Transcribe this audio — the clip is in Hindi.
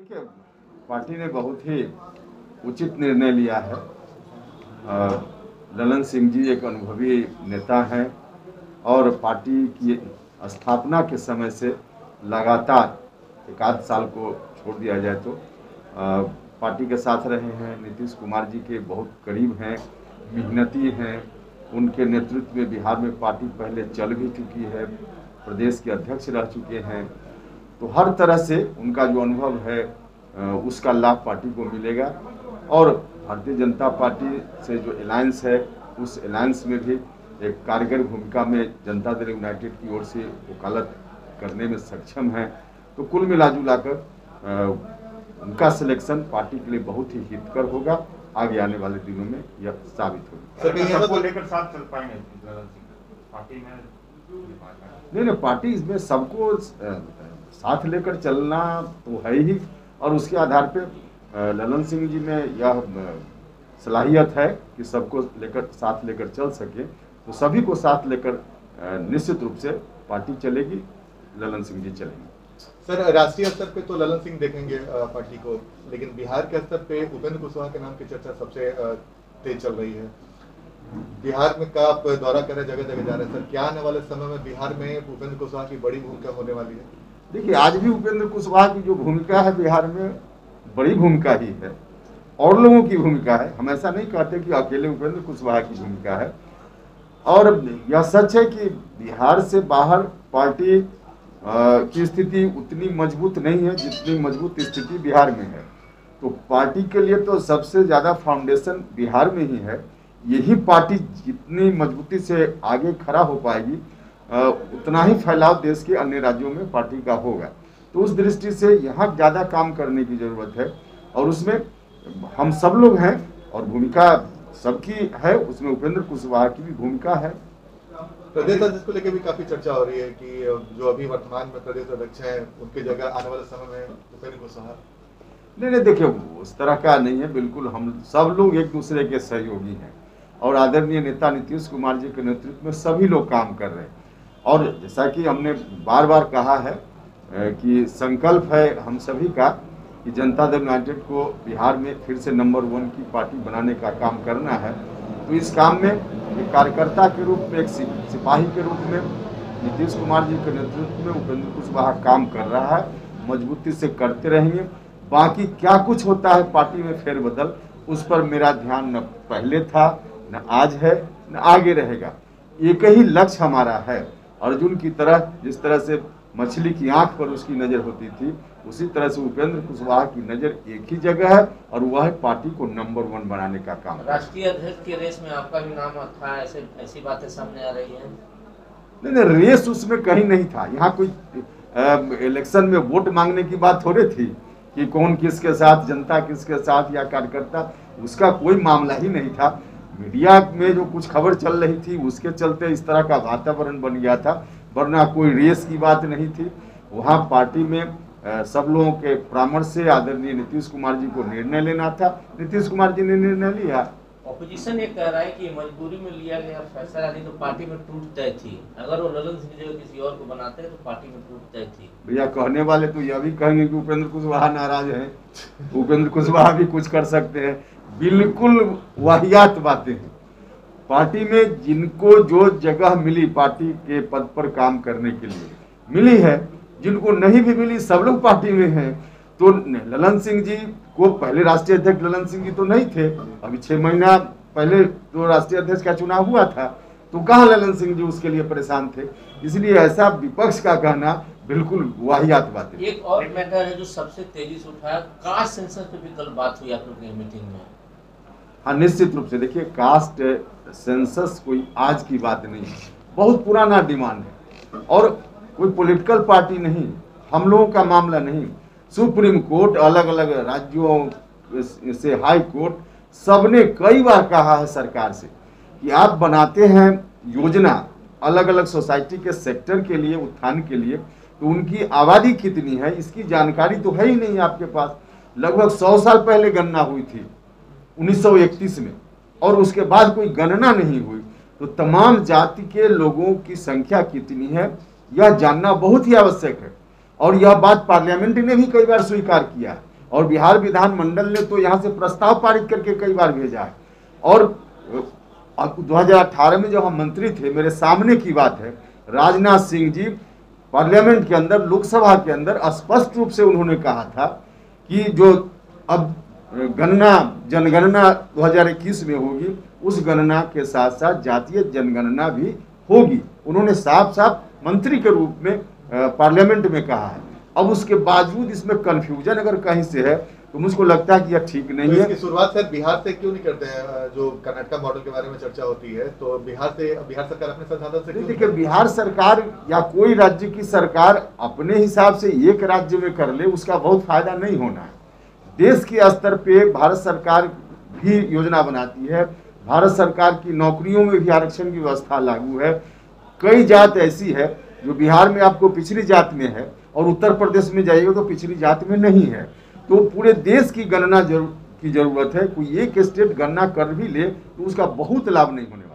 देखिए, पार्टी ने बहुत ही उचित निर्णय लिया है। ललन सिंह जी एक अनुभवी नेता हैं और पार्टी की स्थापना के समय से लगातार एक आध साल को छोड़ दिया जाए तो पार्टी के साथ रहे हैं। नीतीश कुमार जी के बहुत करीब हैं, मेहनती हैं। उनके नेतृत्व में बिहार में पार्टी पहले चल भी चुकी है, प्रदेश के अध्यक्ष रह चुके हैं। तो हर तरह से उनका जो अनुभव है उसका लाभ पार्टी को मिलेगा और भारतीय जनता पार्टी से जो अलायंस है उस अलायंस में भी एक कारगर भूमिका में जनता दल यूनाइटेड की ओर से वकालत करने में सक्षम है। तो कुल मिला कर उनका सिलेक्शन पार्टी के लिए बहुत ही हितकर होगा। आगे आने वाले दिनों में यह साबित होगा। सबको लेकर साथ चल पाएंगे पार्टी में? नहीं, पार्टी इसमें सबको साथ लेकर चलना तो है ही और उसके आधार पे ललन सिंह जी में यह सलाहियत है कि सबको लेकर साथ लेकर चल सके। तो सभी को साथ लेकर निश्चित रूप से पार्टी चलेगी, ललन सिंह जी चलेंगे। सर, राष्ट्रीय स्तर पे तो ललन सिंह देखेंगे पार्टी को, लेकिन बिहार के स्तर पे उपेंद्र कुशवाहा के नाम की चर्चा सबसे तेज चल रही है। बिहार में का आप दौरा कर रहे, जगह जगह जा रहे हैं सर, क्या आने वाले समय में बिहार में उपेंद्र कुशवाहा की बड़ी भूमिका होने वाली है? देखिए, आज भी उपेंद्र कुशवाहा की जो भूमिका है बिहार में बड़ी भूमिका ही है और लोगों की भूमिका है। हम ऐसा नहीं कहते कि अकेले उपेंद्र कुशवाहा की भूमिका है। और यह सच है कि बिहार से बाहर पार्टी की स्थिति उतनी मजबूत नहीं है जितनी मजबूत स्थिति बिहार में है। तो पार्टी के लिए तो सबसे ज़्यादा फाउंडेशन बिहार में ही है। यही पार्टी जितनी मजबूती से आगे खड़ा हो पाएगी उतना ही फैलाव देश के अन्य राज्यों में पार्टी का होगा। तो उस दृष्टि से यहाँ ज़्यादा काम करने की ज़रूरत है और उसमें हम सब लोग हैं और भूमिका सबकी है, उसमें उपेंद्र कुशवाहा की भी भूमिका है। प्रदेश अध्यक्ष को लेकर भी काफी चर्चा हो रही है कि जो अभी वर्तमान में प्रदेश अध्यक्ष हैं उनकी जगह आने वाले समय में उपेंद्र कुशवाहा। नहीं, देखिए, उस तरह का नहीं है। बिल्कुल हम सब लोग एक दूसरे के सहयोगी हैं और आदरणीय नेता नीतीश कुमार जी के नेतृत्व में सभी लोग काम कर रहे हैं। और जैसा कि हमने बार बार कहा है कि संकल्प है हम सभी का कि जनता दल यूनाइटेड को बिहार में फिर से नंबर 1 की पार्टी बनाने का काम करना है। तो इस काम में एक कार्यकर्ता के रूप में, एक सिपाही के रूप में नीतीश कुमार जी के नेतृत्व में उपेंद्र कुशवाहा काम कर रहा है, मजबूती से करते रहेंगे। बाकी क्या कुछ होता है पार्टी में फेरबदल, उस पर मेरा ध्यान न पहले था, न आज है, न आगे रहेगा। एक ही लक्ष्य हमारा है। अर्जुन की तरह जिस तरह से मछली की आंख पर उसकी नज़र होती थी, उसी तरह से उपेंद्र कुशवाहा की नज़र एक ही जगह है और वह है पार्टी को नंबर 1 बनाने का काम। राष्ट्रीय अध्यक्ष के रेस में आपका भी नाम था, ऐसी बातें सामने आ रही हैं? नहीं, रेस उसमें कहीं नहीं था। यहाँ कोई इलेक्शन में वोट मांगने की बात थोड़ी थी कि कौन किसके साथ, जनता किसके साथ या कार्यकर्ता, उसका कोई मामला ही नहीं था। मीडिया में जो कुछ खबर चल रही थी उसके चलते इस तरह का वातावरण बन गया था, वरना कोई रेस की बात नहीं थी। वहाँ पार्टी में सब लोगों के परामर्श से आदरणीय नीतीश कुमार जी को निर्णय लेना था। नीतीश कुमार जी ने निर्णय लिया। ऑपोजिशन ये कह रहा है कि मजबूरी में लिया गया फैसला, नहीं तो पार्टी में टूट तय थी। अगर वो ललन सिंह जगह किसी और को बनाते तो पार्टी में टूट तय थी। भैया, कहने वाले तो यह भी कहेंगे कि उपेंद्र कुशवाहा नाराज है, उपेंद्र कुशवाहा भी कुछ कर सकते हैं। बिल्कुल वाहियात बातें हैं। पार्टी में जिनको जो जगह मिली पार्टी के पद पर काम करने के लिए मिली है, जिनको नहीं भी मिली सब लोग पार्टी में हैं। तो ललन सिंह जी को पहले राष्ट्रीय अध्यक्ष ललन सिंह जी तो नहीं थे, अभी 6 महीना पहले तो राष्ट्रीय अध्यक्ष का चुनाव हुआ था, तो कहाँ ललन सिंह जी उसके लिए परेशान थे। इसलिए ऐसा विपक्ष का कहना बिल्कुल वाहियात बात है। एक और मैटर है जो सबसे तेजी से उठाया, कास्ट सेंसस पे भी कल बात हुई आप लोग की मीटिंग में। हाँ, निश्चित रूप से। देखिए, कास्ट सेंसस कोई आज की बात नहीं है, बहुत पुराना डिमांड है और कोई पॉलिटिकल पार्टी नहीं, हम लोगों का मामला नहीं। सुप्रीम कोर्ट, अलग अलग राज्यों से हाई कोर्ट, सबने कई बार कहा है सरकार से कि आप बनाते हैं योजना अलग अलग सोसाइटी के सेक्टर के लिए, उत्थान के लिए, तो उनकी आबादी कितनी है इसकी जानकारी तो है ही नहीं आपके पास। लगभग 100 साल पहले गणना हुई थी 1931 में और उसके बाद कोई गणना नहीं हुई। तो तमाम जाति के लोगों की संख्या कितनी है यह जानना बहुत ही आवश्यक है और यह बात पार्लियामेंट ने भी कई बार स्वीकार किया है। और बिहार विधानमंडल ने तो यहाँ से प्रस्ताव पारित करके कई बार भेजा है। और 2018 में जब हम मंत्री थे, मेरे सामने की बात है, राजनाथ सिंह जी पार्लियामेंट के अंदर, लोकसभा के अंदर स्पष्ट रूप से उन्होंने कहा था कि जो अब जनगणना 2021 में होगी, उस गणना के साथ साथ जातीय जनगणना भी होगी। उन्होंने साफ साफ मंत्री के रूप में पार्लियामेंट में कहा है। अब उसके बावजूद इसमें कंफ्यूजन अगर कहीं से है तो मुझको लगता है कि यह ठीक नहीं तो है। इसकी शुरुआत शायद बिहार से क्यों नहीं करते हैं? जो कर्नाटका मॉडल के बारे में चर्चा होती है, तो बिहार सरकार अपने संसाधन से क्यों देखिए, बिहार सरकार या कोई राज्य की सरकार अपने हिसाब से एक राज्य में कर ले, उसका बहुत फायदा नहीं होना है। देश के स्तर पे भारत सरकार भी योजना बनाती है। भारत सरकार की नौकरियों में भी आरक्षण की व्यवस्था लागू है। कई जात ऐसी है जो बिहार में आपको पिछड़ी जात में है और उत्तर प्रदेश में जाइएगा तो पिछड़ी जात में नहीं है। तो पूरे देश की गणना की जरूरत है। कोई एक स्टेट गणना कर भी ले तो उसका बहुत लाभ नहीं होने वाला।